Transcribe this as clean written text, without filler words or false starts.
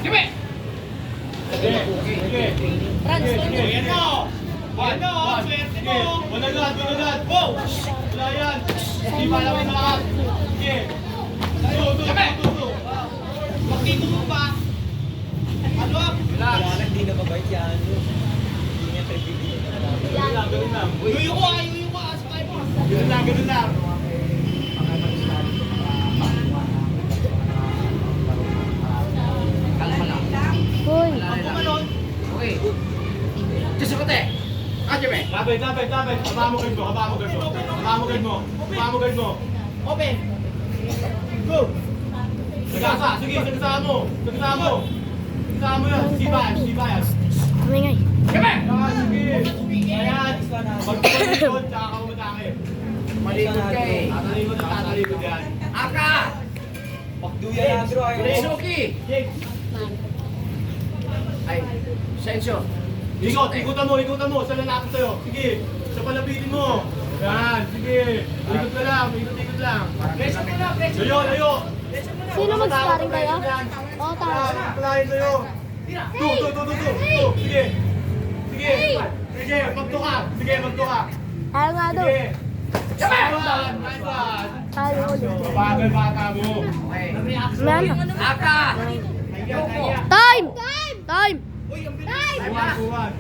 Jimmy! Sige. Sige. Yan mo. Yan mo. Swerte mo. Wala lahat. Wow! Wala yan. Hindi pa alam yung lahat. Sige. Magtito mo ba? Ano? Wala. Hindi na mabait yan. Hindi niya tayo bibigyan na lang. Ganun lang. Yuyo ko. Sakay mo. Ganun lang. Kalma lang. Hoy. Ang pumalon. Okay. Diyos ko te. Jimmy. Lapit. Habamugad mo. Open. Go! Sagasa. Sige, sagasa mo. Sagasa mo yan. Siba yan. Kamingay. Jimmy! Sige. Ayan. Magpapalipod, tsaka ka umatake. Malikot ka eh. Tatalikod yan. Aka! Pakduya na, bro. Suki! Ay, Sensyo. Ikutan mo. Saan lalapit sa'yo? Sige. Sa palapitin mo. Yan. Sige. Ikot lang. Pressure mo na. Layo. Sino mag-sparring kayo? Oo, tama. Palahin sa'yo. Sige. Magto ka. Ayaw nga daw. Sige. Talo ulit. Bagal bata mo. Okay. Man. Aka! Time! Time! Uy, ang bilis! Buwan.